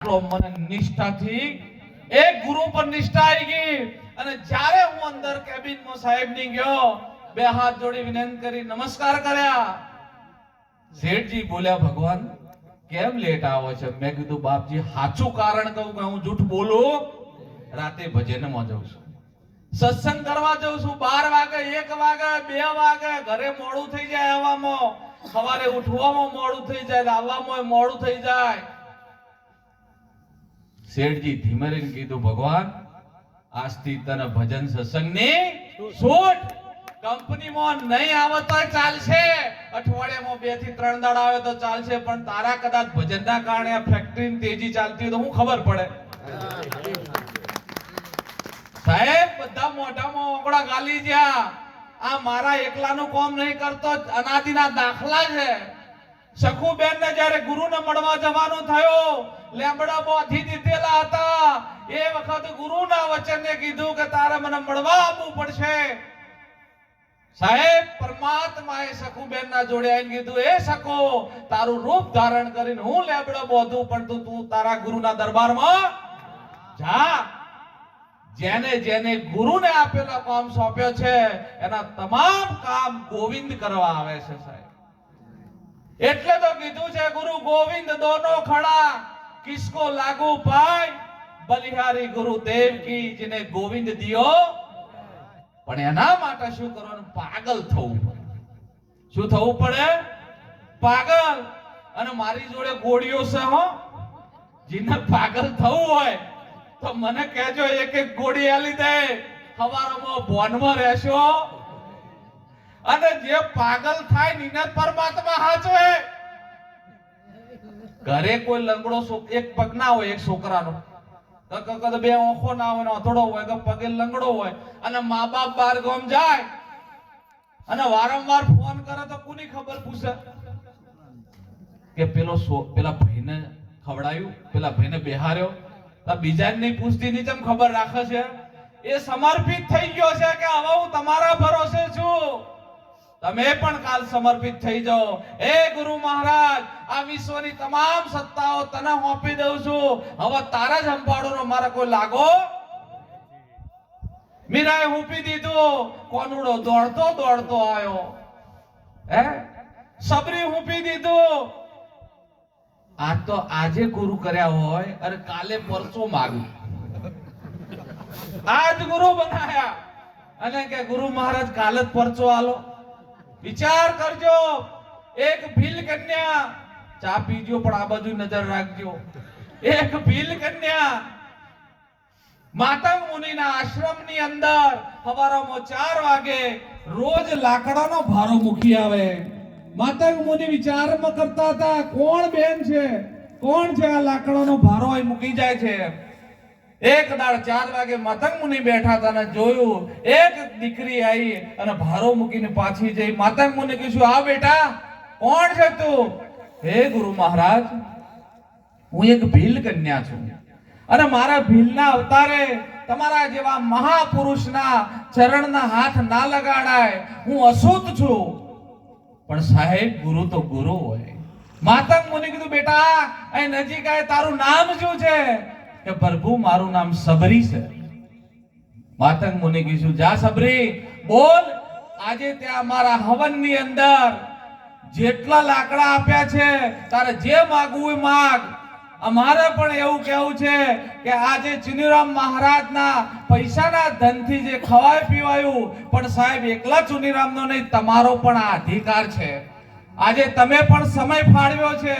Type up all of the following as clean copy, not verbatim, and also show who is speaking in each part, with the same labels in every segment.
Speaker 1: મને નિષ્ઠાથી એક ગુરુ પર નિષ્ઠા આવી ગઈ અને જ્યારે હું અંદર કેબિનમાં સાહેબ ની ગયો, બે હાથ જોડી વિનંતી કરી નમસ્કાર કર્યા. શેઠજી બોલ્યા, ભગવાન કેમ લેટ આવો છે? મેં કીધું, બાપજી સાચું કારણ કહું કે હું જૂઠ બોલું? રાતે ભજનમાં જાઉં છું, સત્સંગ કરવા જાઉં છું. 12 વાગે, 1 વાગે, 2 વાગે ઘરે મોડું થઈ જાય આવવામાં, સવારે ઉઠવામાં મોડું થઈ જાય, આવવામાં મોડું થઈ જાય. શેઠજી ધીમે રહીને કીધું, ભગવાન આજથી તને ભજન સત્સંગની છૂટ. કંપનીમાં નહીં આવે તો ચાલશે, અઠવાડિયામાં 2 થી 3 દાડા આવે તો ચાલશે, પણ તારા કદાચ ભજનના કારણે આ ફેક્ટરીની તેજી ચાલતી હોય તો હું ખબર પડે. સાહેબ બધા મોઢામાં ઓગળા ગાલી જ્યાં આ મારા એકલાનું કામ નહીં કરતો, અનાદિના દાખલા છે. સખુબેન ને જ્યારે ગુરુને મળવા જવાનું થયું, લેમડા બોધી દીધેલા હતા. એ વખત ગુરુના વચને કીધું કે તારે મને મળવા આવવું પડશે. સાહેબ પરમાત્માએ સખુબેન ના જોડે આવીને કીધું, એ સખો તારું રૂપ ધારણ કરીને હું લેબડો બોધું, પણ તું તારા ગુરુના દરબારમાં જા. જેને જેને ગુરુને આપેલો કામ સોંપ્યો છે એના તમામ કામ ગોવિંદ કરવા આવે છે. સાહેબ એટલે તો કીધું છે, ગુરુ ગોવિંદ દોનો ખડા, કિસકો લાગુ પાય, બલિહારી ગુરુદેવ કી જેને ગોવિંદ દિયો. પણ એના માટે શું કરવાનું? પાગલ થવું પડે. શું થવું પડે? પાગલ. અને મારી જોડે ગોળીઓ છે હો, જેને પાગલ થવું હોય તો મને કહેજો, એક એક ગોળી આલી દે, સવારમાં ભોનમાં રહેશો. અને જે પાગલ થાય નીને પરમાત્મા હાચવે. ઘરે કોઈ લંગડો એક પગ ના હોય, એક છોકરાનો બે આંખો ના હોય, અથડો હોય કે પગે લંગડો હોય, અને મા બાપ બાર ગામ જાય અને વારંવાર ફોન કરે તો કોની ખબર પૂછે કે પેલા ભાઈને ખવડાયું, પેલા ભાઈને બેહાર્યો? બીજાને નહીં પૂછતી, ની કેમ ખબર રાખે છે? એ સમર્પિત થઈ ગયો છે કે હવે હું તમારા ભરોસે છું. તમે પણ કાલ સમર્પિત થઈ જાઓ. એ ગુરુ મહારાજ, આ વિશ્વની તમામ સત્તાઓ તને સોંપી દઉં છું, હવે તારા જ સંભાળવાનો, મારા કોઈ લાગો. મીરાએ સોંપી દીધું, કોનુડો દોડતો દોડતો આવ્યો. સબરી સોંપી દીધું. આ તો આજે ગુરુ કર્યા હોય અને કાલે પરસો માગું. આજ ગુરુ બનાયા અને કે ગુરુ મહારાજ કાલે જ પરચો આલો. વિચાર કરજો, એક ભીલ કન્યા, ચા પીજો પણ આ બાજુ નજર રાખજો. એક ભીલ કન્યા માતંગ મુનિના આશ્રમની અંદર સવારમાં 4 વાગે રોજ લાકડાનો ભારો મૂકી આવે. માતંગ મુનિ વિચારમાં કરતા હતા, કોણ બેન છે, કોણ છે આ લાકડાનો ભારો અહીં મૂકી જાય છે. એક દાડ 4 વાગે માતંગ મુનિ બેઠા હતા અને જોયું, એક દીકરી આવી અને ભારો મૂકીને પાછી જઈ. માતંગ મુનિ કીધું, આ બેટા કોણ છે તું? હે ગુરુ મહારાજ, હું એક ભીલ કન્યા છું અને મારા ભીલના અવતારે તમારા જેવા મહાપુરુષના ચરણના હાથ ના લગાડાય. હું અશુદ્ધ છું. પણ સાહેબ ગુરુ તો ગુરુ હોય. માતંગ મુનિ કીધું, બેટા અહીં નજીક આય, તારું નામ શું છે? કે પ્રભુ મારું નામ સબરી છે. માતંગ મુનિ કીધું, જા સબરી બોલ, આજે ત્યાં મારા હવનની અંદર જેટલા લાકડા આપ્યા છે, તારે જે માંગવું હોય માંગ. અમારે પણ એવું કહેવું છે કે આજે ચુનીરામ મહારાજના પૈસાના ધનથી જે ખવાય પીવાયું, પણ સાહેબ એકલા ચુનીરામનો નહીં, તમારો પણ આ અધિકાર છે. આજે તમે પણ સમય ફાળવ્યો છે,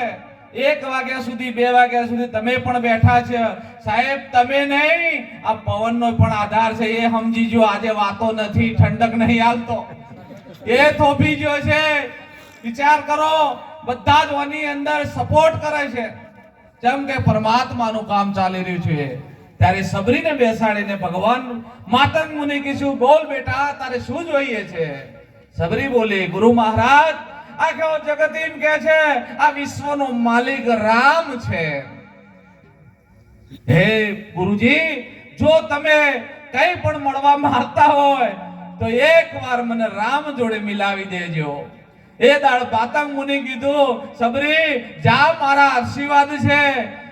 Speaker 1: 1 વાગ્યા સુધી 2 વાગ્યા સુધી તમે પણ બેઠા છે. સાહેબ તમે નહીં, આ પવનનો પણ આધાર છે, એ સમજીજો. આજે વાતો નથી, ઠંડક નહીં હાલતો, એ થોભી ગયો છે. વિચાર કરો, બધા જ ઓની અંદર સપોર્ટ કરે છે, જેમ કે પરમાત્માનું કામ ચાલી રહ્યું છે. ત્યારે સબરીને બેસાડીને ભગવાન માતંગ મુનિ કીધું, બોલ બેટા તારે શું જોઈએ છે? સબરી બોલી, ગુરુ મહારાજ, આખો જગત એમ કહે છે આ વિશ્વનો માલિક રામ છે. હે ગુરુજી, જો તમે કઈ પણ મળવા માંગતા હોય તો એકવાર મને રામ જોડે મિલાવી દેજો. એ દાળ પાતંગ મુનિ કીધું, સબરી જા, મારા આશીર્વાદ છે,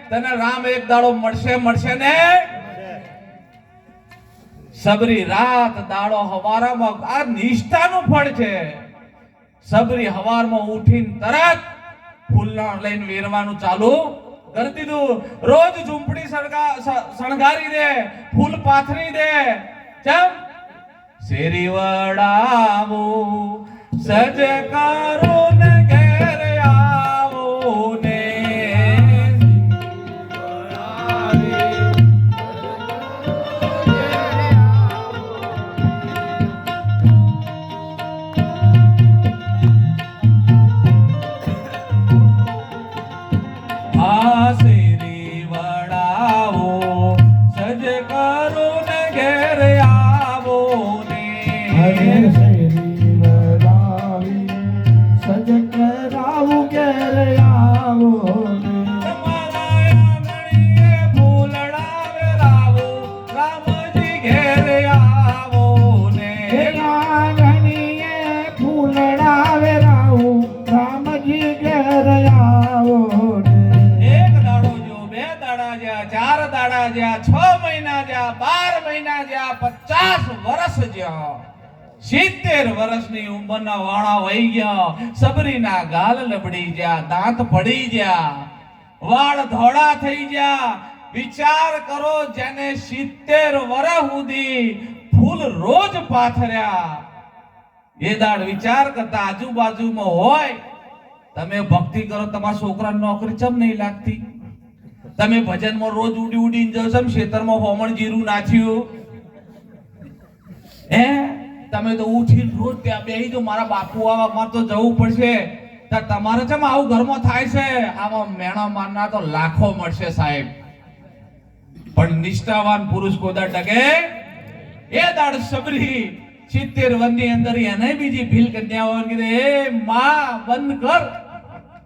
Speaker 1: તને રામ એક દાડો મળશે ને સબરી રાત દાડો હવારામાં આ નિષ્ઠાનું ફળ છે. સબરી હવારમાં ઉઠીને તરત ફૂલના લઈને વેરવાનું ચાલુ કરી દીધું. રોજ ઝૂંપડી શણગારી દે, ફૂલ પાથરી દે. ચમ શેરી વડાવો સજ કરો ને ઘેર આવો ને શેરી વડાવો સજ કરો ને ઘેર આવો ને
Speaker 2: શેરી વડાવી સજ કરાવું ઘેર આવો ને
Speaker 1: તમારા આંગણીએ ફૂલડા વેરાવો રામજી ઘેર આવો ને
Speaker 2: આંગણીએ ફૂલડા વેરાવું રામજી ઘેર આવો ને
Speaker 1: એક દાડો જો, બે દાડા જ્યાં, 4 દાડા જ્યાં, 6 મહિના જ્યાં, 12 મહિના જ્યાં, 50 વર્ષ જ્યાં, 70 વર્ષની ઉંમરના વાણા વહી ગયા. સબરીના ગાલ લબડી ગયા, દાંત પડી ગયા, વાળ ધોળા થઈ ગયા. વિચાર કરો, જેને 70 વર્ષ સુધી ફૂલ રોજ પાથર્યા, એ દાડ વિચાર કરતા આજુબાજુમાં હોય. તમે ભક્તિ કરો, તમારા છોકરાને નોકરી ચમ નહીં લાગતી? તમે ભજનમાં રોજ ઉડી ઉડીને જાવ છો, ખેતરમાં હોમણ જીરું નાખ્યું. તમે તો ઉઠીને રોજ ત્યાં બેહી જો મારા બાપુ આવા, મારે તો જવું પડશે. તમારે ચમ આવું ઘરમાં થાય છે? આમાં મેણા મારના તો લાખો મળશે સાહેબ, પણ નિષ્ઠાવાન પુરુષ કોદા ટકે. એ દાડ સબરી 70 વર્ષની અંદર એને બીજી ભીલ કન્યાઓ કીધે, એ માં બંધ કર,